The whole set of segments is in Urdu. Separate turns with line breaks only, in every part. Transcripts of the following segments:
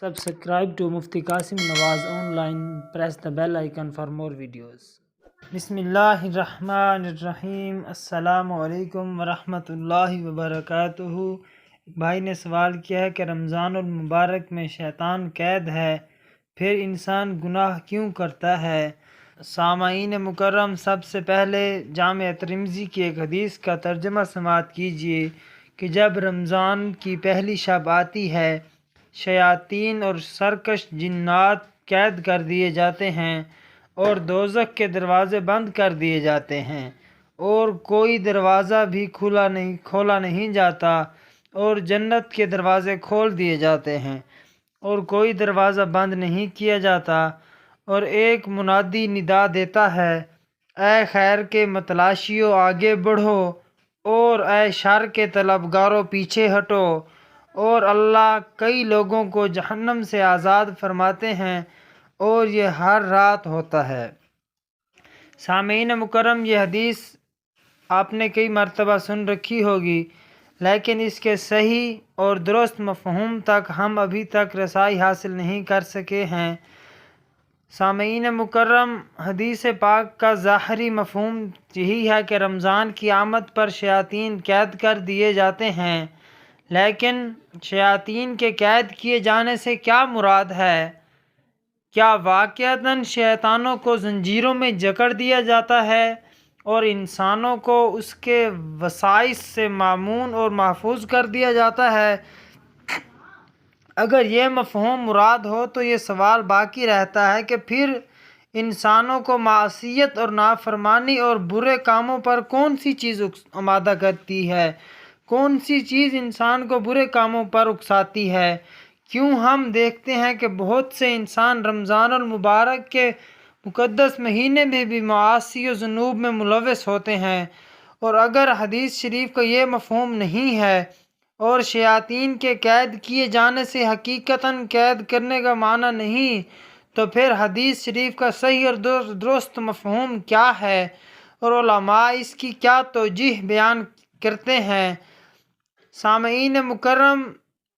Subscribe to Mufti Qasim Nawaz online. Press the bell icon for more videos. Bismillahirrahmanirrahim. Assalamu alaikum warahmatullahi wabarakatuh. ایک بھائی نے سوال کیا ہے کہ رمضان المبارک میں شیطان قید ہے، پھر انسان گناہ کیوں کرتا ہے؟ سامعین مکرم، سب سے پہلے جامع ترمذی کی ایک حدیث کا ترجمہ سماعت کیجیے کہ جب رمضان کی پہلی شب آتی ہے، شیاطین اور سرکش جنات قید کر دیے جاتے ہیں اور دوزخ کے دروازے بند کر دیے جاتے ہیں اور کوئی دروازہ بھی کھولا نہیں جاتا، اور جنت کے دروازے کھول دیے جاتے ہیں اور کوئی دروازہ بند نہیں کیا جاتا، اور ایک منادی ندا دیتا ہے، اے خیر کے متلاشیوں آگے بڑھو، اور اے شر کے طلبگاروں پیچھے ہٹو، اور اللہ کئی لوگوں کو جہنم سے آزاد فرماتے ہیں، اور یہ ہر رات ہوتا ہے۔ سامعین مکرم، یہ حدیث آپ نے کئی مرتبہ سن رکھی ہوگی، لیکن اس کے صحیح اور درست مفہوم تک ہم ابھی تک رسائی حاصل نہیں کر سکے ہیں۔ سامعین مکرم، حدیث پاک کا ظاہری مفہوم یہی ہے کہ رمضان کی آمد پر شیاطین قید کر دیے جاتے ہیں، لیکن شیاطین کے قید کیے جانے سے کیا مراد ہے؟ کیا واقعتاً شیطانوں کو زنجیروں میں جکڑ دیا جاتا ہے اور انسانوں کو اس کے وسائس سے مامون اور محفوظ کر دیا جاتا ہے؟ اگر یہ مفہوم مراد ہو تو یہ سوال باقی رہتا ہے کہ پھر انسانوں کو معصیت اور نافرمانی اور برے کاموں پر کون سی چیز آمادہ کرتی ہے؟ کون سی چیز انسان کو برے کاموں پر اکساتی ہے؟ کیوں ہم دیکھتے ہیں کہ بہت سے انسان رمضان المبارک کے مقدس مہینے میں بھی معاصی و ذنوب میں ملوث ہوتے ہیں؟ اور اگر حدیث شریف کا یہ مفہوم نہیں ہے اور شیاطین کے قید کیے جانے سے حقیقتاً قید کرنے کا معنی نہیں، تو پھر حدیث شریف کا صحیح اور درست مفہوم کیا ہے اور علماء اس کی کیا توجیہ بیان کرتے ہیں؟ سامعین مکرم،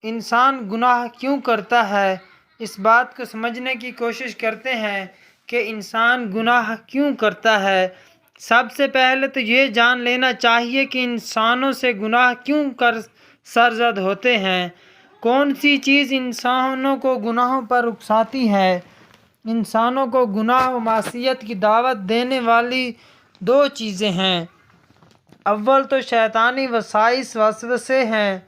انسان گناہ کیوں کرتا ہے؟ اس بات کو سمجھنے کی کوشش کرتے ہیں کہ انسان گناہ کیوں کرتا ہے۔ سب سے پہلے تو یہ جان لینا چاہیے کہ انسانوں سے گناہ کیوں کر سرزد ہوتے ہیں۔ کون سی چیز انسانوں کو گناہوں پر اکساتی ہے؟ انسانوں کو گناہ و معصیت کی دعوت دینے والی دو چیزیں ہیں۔ اول تو شیطانی وسوسے ہیں۔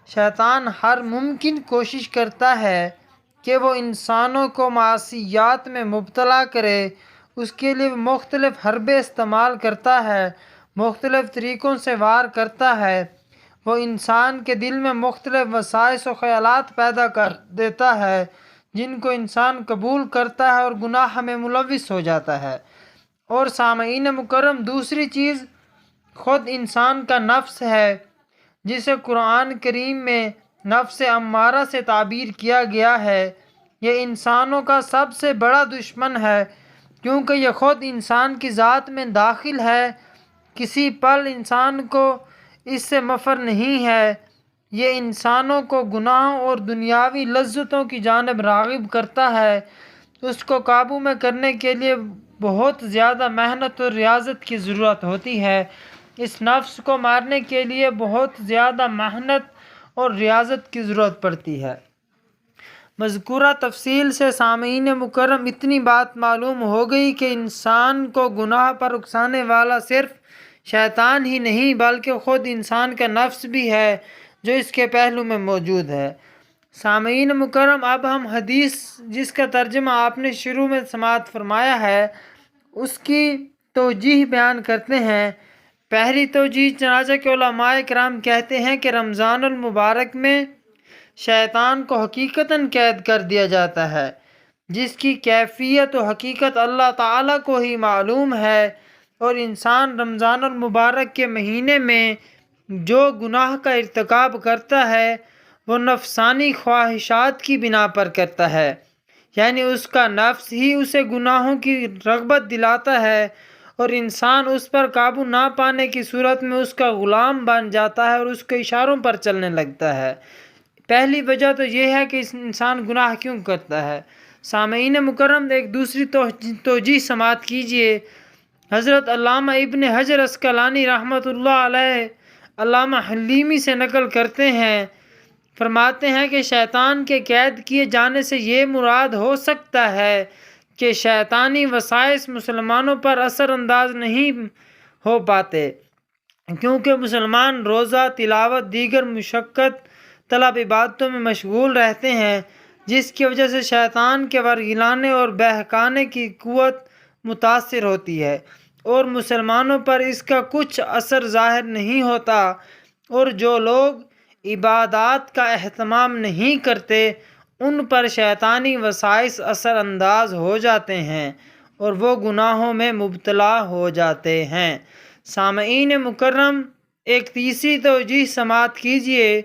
شیطان ہر ممکن کوشش کرتا ہے کہ وہ انسانوں کو معصیات میں مبتلا کرے۔ اس کے لیے مختلف حربے استعمال کرتا ہے، مختلف طریقوں سے وار کرتا ہے۔ وہ انسان کے دل میں مختلف وساوس و خیالات پیدا کر دیتا ہے جن کو انسان قبول کرتا ہے اور گناہ میں ملوث ہو جاتا ہے۔ اور سامعین مکرم، دوسری چیز خود انسان کا نفس ہے، جسے قرآن کریم میں نفس امارہ سے تعبیر کیا گیا ہے۔ یہ انسانوں کا سب سے بڑا دشمن ہے، کیونکہ یہ خود انسان کی ذات میں داخل ہے، کسی پل انسان کو اس سے مفر نہیں ہے۔ یہ انسانوں کو گناہوں اور دنیاوی لذتوں کی جانب راغب کرتا ہے۔ اس کو قابو میں کرنے کے لیے بہت زیادہ محنت اور ریاضت کی ضرورت ہوتی ہے۔ اس نفس کو مارنے کے لیے بہت زیادہ محنت اور ریاضت کی ضرورت پڑتی ہے۔ مذکورہ تفصیل سے سامعین مکرم اتنی بات معلوم ہو گئی کہ انسان کو گناہ پر اکسانے والا صرف شیطان ہی نہیں بلکہ خود انسان کا نفس بھی ہے جو اس کے پہلو میں موجود ہے۔ سامعین مکرم، اب ہم حدیث جس کا ترجمہ آپ نے شروع میں سماعت فرمایا ہے اس کی توجیہ بیان کرتے ہیں۔ پہلی توجیہ، چنانچہ کہ علماء کرام کہتے ہیں کہ رمضان المبارک میں شیطان کو حقیقتاً قید کر دیا جاتا ہے، جس کی کیفیت و حقیقت اللہ تعالیٰ کو ہی معلوم ہے، اور انسان رمضان المبارک کے مہینے میں جو گناہ کا ارتکاب کرتا ہے وہ نفسانی خواہشات کی بنا پر کرتا ہے، یعنی اس کا نفس ہی اسے گناہوں کی رغبت دلاتا ہے، اور انسان اس پر قابو نہ پانے کی صورت میں اس کا غلام بن جاتا ہے اور اس کے اشاروں پر چلنے لگتا ہے۔ پہلی وجہ تو یہ ہے کہ انسان گناہ کیوں کرتا ہے۔ سامعین مکرم، ایک دوسری توجیہ سماعت کیجیے۔ حضرت علامہ ابن حجر عسقلانی رحمۃ اللہ علیہ علامہ حلیمی سے نقل کرتے ہیں، فرماتے ہیں کہ شیطان کے قید کیے جانے سے یہ مراد ہو سکتا ہے کہ شیطانی وسائس مسلمانوں پر اثر انداز نہیں ہو پاتے، کیونکہ مسلمان روزہ، تلاوت، دیگر مشقت طلب عبادتوں میں مشغول رہتے ہیں، جس کی وجہ سے شیطان کے ورگلانے اور بہکانے کی قوت متاثر ہوتی ہے اور مسلمانوں پر اس کا کچھ اثر ظاہر نہیں ہوتا، اور جو لوگ عبادات کا اہتمام نہیں کرتے ان پر شیطانی وسائس اثر انداز ہو جاتے ہیں اور وہ گناہوں میں مبتلا ہو جاتے ہیں۔ سامعین مکرم، ایک تیسری توجیہ سماعت کیجیے۔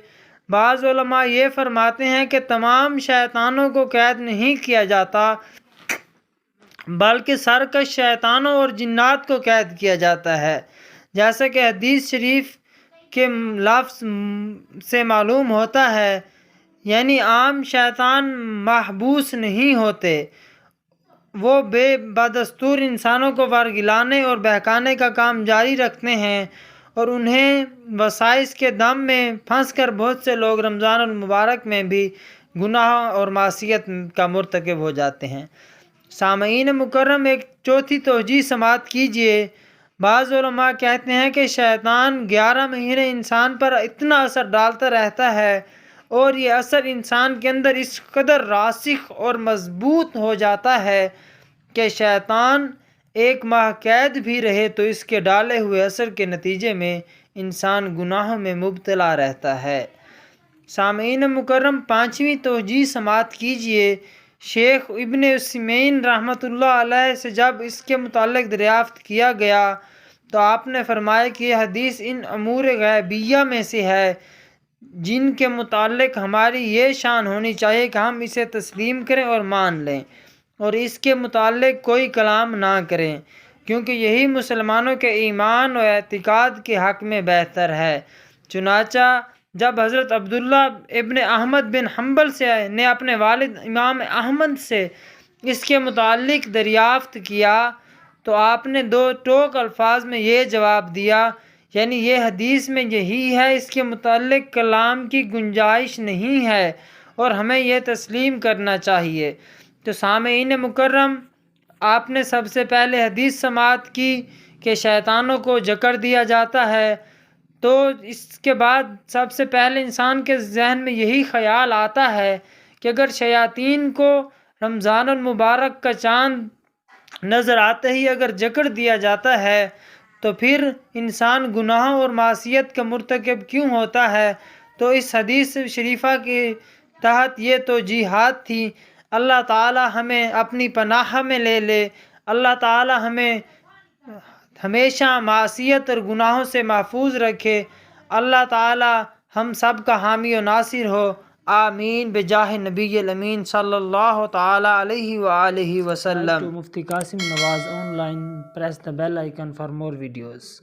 بعض علماء یہ فرماتے ہیں کہ تمام شیطانوں کو قید نہیں کیا جاتا، بلکہ سرکش شیطانوں اور جنات کو قید کیا جاتا ہے، جیسا کہ حدیث شریف کے لفظ سے معلوم ہوتا ہے، یعنی عام شیطان محبوس نہیں ہوتے، وہ بدستور انسانوں کو ورگلانے اور بہکانے کا کام جاری رکھتے ہیں، اور انہیں وسائس کے دم میں پھنس کر بہت سے لوگ رمضان المبارک میں بھی گناہ اور معصیت کا مرتکب ہو جاتے ہیں۔ سامعین مکرم، ایک چوتھی توجیہ سماعت کیجیے۔ بعض علماء کہتے ہیں کہ شیطان 11 مہینے انسان پر اتنا اثر ڈالتا رہتا ہے اور یہ اثر انسان کے اندر اس قدر راسخ اور مضبوط ہو جاتا ہے کہ شیطان 1 ماہ قید بھی رہے تو اس کے ڈالے ہوئے اثر کے نتیجے میں انسان گناہوں میں مبتلا رہتا ہے۔ سامعین مکرم، 5ویں توجیہ سماعت کیجیے۔ شیخ ابن عثیمین رحمۃ اللہ علیہ سے جب اس کے متعلق دریافت کیا گیا تو آپ نے فرمایا کہ یہ حدیث ان امور غیبیہ میں سے ہے جن کے متعلق ہماری یہ شان ہونی چاہیے کہ ہم اسے تسلیم کریں اور مان لیں، اور اس کے متعلق کوئی کلام نہ کریں، کیونکہ یہی مسلمانوں کے ایمان و اعتقاد کے حق میں بہتر ہے۔ چنانچہ جب حضرت عبداللہ ابن احمد بن حنبل نے اپنے والد امام احمد سے اس کے متعلق دریافت کیا تو آپ نے 2 ٹوک الفاظ میں یہ جواب دیا، یعنی یہ حدیث میں یہی ہے، اس کے متعلق کلام کی گنجائش نہیں ہے اور ہمیں یہ تسلیم کرنا چاہیے۔ تو سامعین مکرم، آپ نے سب سے پہلے حدیث سماعت کی کہ شیطانوں کو جکڑ دیا جاتا ہے، تو اس کے بعد سب سے پہلے انسان کے ذہن میں یہی خیال آتا ہے کہ اگر شیاطین کو رمضان المبارک کا چاند نظر آتے ہی اگر جکڑ دیا جاتا ہے تو پھر انسان گناہوں اور معصیت کا مرتکب کیوں ہوتا ہے؟ تو اس حدیث شریفہ کے تحت یہ توجیہات تھی۔ اللہ تعالی ہمیں اپنی پناہ میں لے لے، اللہ تعالی ہمیں ہمیشہ معصیت اور گناہوں سے محفوظ رکھے، اللہ تعالی ہم سب کا حامی و ناصر ہو، آمین بجاہ نبی الامین صلی اللہ تعالی علیہ وآلہ وسلم۔ مفتی Qasim Nawaz online, press the bell icon for more videos۔